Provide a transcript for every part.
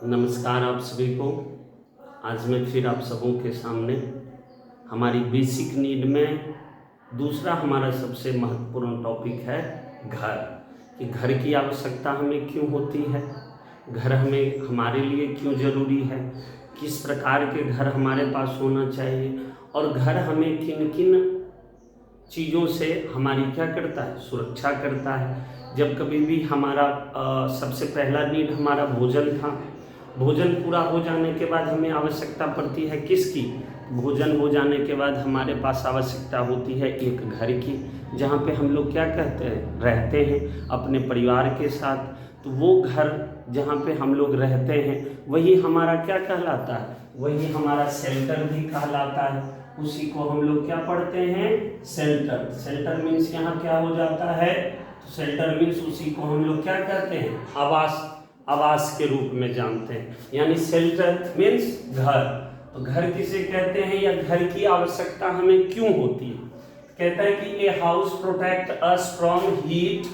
नमस्कार आप सभी को। आज मैं फिर आप सबों के सामने हमारी बेसिक नीड में दूसरा हमारा सबसे महत्वपूर्ण टॉपिक है घर। कि घर की आवश्यकता हमें क्यों होती है, घर हमें हमारे लिए क्यों ज़रूरी है, किस प्रकार के घर हमारे पास होना चाहिए और घर हमें किन किन चीज़ों से हमारी क्या करता है, सुरक्षा करता है। जब कभी भी हमारा सबसे पहला नीड हमारा भोजन था। भोजन पूरा हो जाने के बाद हमें आवश्यकता पड़ती है किसकी? भोजन हो जाने के बाद हमारे पास आवश्यकता होती है एक घर की, जहाँ पे हम लोग क्या कहते हैं, रहते हैं अपने परिवार के साथ। तो वो घर जहाँ पे हम लोग रहते हैं वही हमारा क्या कहलाता है, वही हमारा शेल्टर भी कहलाता है। उसी को हम लोग क्या पढ़ते हैं, शेल्टर। शेल्टर मीन्स यहाँ क्या हो जाता है, शेल्टर मीन्स उसी को हम लोग क्या कहते हैं, आवास। आवास के रूप में जानते हैं, यानी शेल्टर मीन्स घर। तो घर किसे कहते हैं या घर की आवश्यकता हमें क्यों होती है? कहता है कि a house protect us from heat,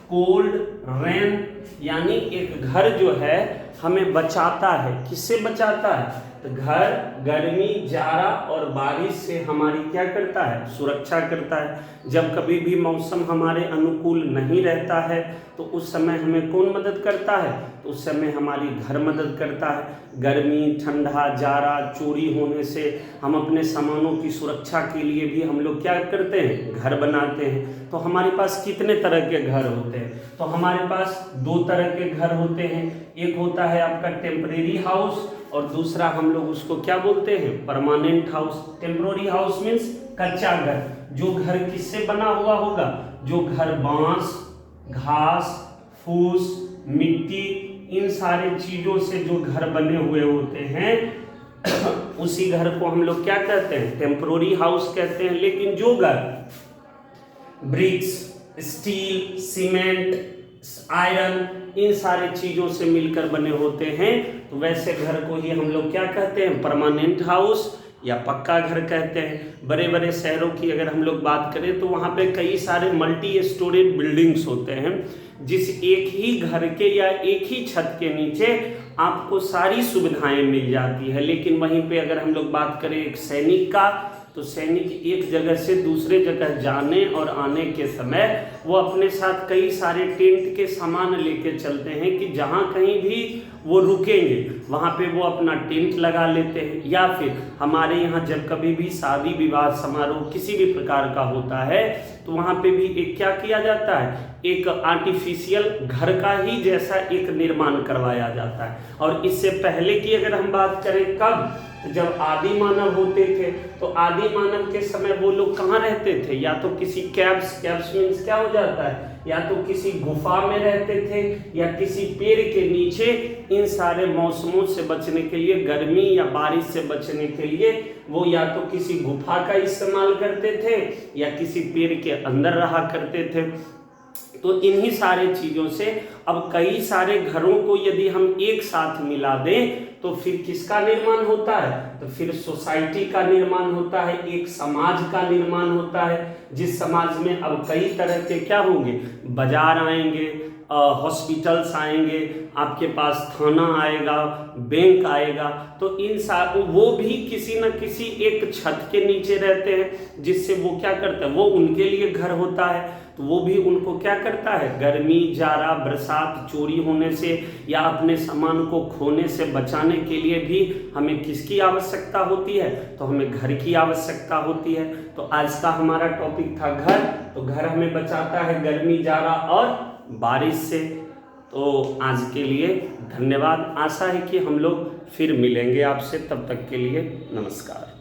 cold, rain. यानी एक घर जो है हमें बचाता है। किससे बचाता है? तो घर गर्मी, जाड़ा और बारिश से हमारी क्या करता है, सुरक्षा करता है। जब कभी भी मौसम हमारे अनुकूल नहीं रहता है तो उस समय हमें कौन मदद करता है? तो उस समय हमारी घर मदद करता है। गर्मी, ठंडा, जाड़ा, चोरी होने से हम अपने सामानों की सुरक्षा के लिए भी हम लोग क्या करते हैं, घर बनाते हैं। तो हमारे पास कितने तरह के घर होते हैं? तो हमारे पास दो तरह के घर होते हैं। एक होता है आपका टेम्परेरी हाउस और दूसरा हम लोग उसको क्या बोलते हैं, permanent house. Temporary house means कच्चा घर। जो घर किससे बना हुआ होगा? जो घर बांस, घास, फूस, मिट्टी, इन सारे चीजों से जो घर बने हुए होते हैं उसी घर को हम लोग क्या कहते हैं, टेम्परेरी हाउस कहते हैं। लेकिन जो घर ब्रिक्स, स्टील, सीमेंट, आयरन, इन सारे चीजों से मिलकर बने होते हैं तो वैसे घर को ही हम लोग क्या कहते हैं, परमानेंट हाउस या पक्का घर कहते हैं। बड़े बड़े शहरों की अगर हम लोग बात करें तो वहाँ पे कई सारे मल्टी स्टोरेज बिल्डिंग्स होते हैं, जिस एक ही घर के या एक ही छत के नीचे आपको सारी सुविधाएं मिल जाती है। लेकिन वहीं पे अगर हम लोग बात करें एक सैनिक का, तो सैनिक एक जगह से दूसरे जगह जाने और आने के समय वो अपने साथ कई सारे टेंट के सामान लेके चलते हैं कि जहाँ कहीं भी वो रुकेंगे वहाँ पे वो अपना टेंट लगा लेते हैं। या फिर हमारे यहाँ जब कभी भी शादी विवाह समारोह किसी भी प्रकार का होता है तो वहाँ पे भी एक क्या किया जाता है, एक आर्टिफिशियल घर का ही जैसा एक निर्माण करवाया जाता है। और इससे पहले की अगर हम बात करें कब, जब आदि मानव होते थे तो आदि मानव के समय वो लोग कहाँ रहते थे? या तो किसी कैब्स मीन्स क्या हो जाता है, या तो किसी गुफा में रहते थे या किसी पेड़ के नीचे। इन सारे मौसमों से बचने के लिए, गर्मी या बारिश से बचने के लिए वो या तो किसी गुफा का इस्तेमाल करते थे या किसी पेड़ के अंदर रहा करते थे। तो इन्हीं सारे चीज़ों से अब कई सारे घरों को यदि हम एक साथ मिला दें तो फिर किसका निर्माण होता है? तो फिर सोसाइटी का निर्माण होता है, एक समाज का निर्माण होता है, जिस समाज में अब कई तरह के क्या होंगे, बाजार आएंगे, हॉस्पिटल्स आएंगे, आपके पास थाना आएगा, बैंक आएगा। तो इन वो भी किसी न किसी एक छत के नीचे रहते हैं, जिससे वो क्या करते हैं, वो उनके लिए घर होता है। तो वो भी उनको क्या करता है, गर्मी, जाड़ा, बरसात, चोरी होने से या अपने सामान को खोने से बचाने के लिए भी हमें किसकी आवश्यकता होती है? तो हमें घर की आवश्यकता होती है। तो आज का हमारा टॉपिक था घर। तो घर हमें बचाता है गर्मी, जाड़ा और बारिश से। तो आज के लिए धन्यवाद। आशा है कि हम लोग फिर मिलेंगे आपसे, तब तक के लिए नमस्कार।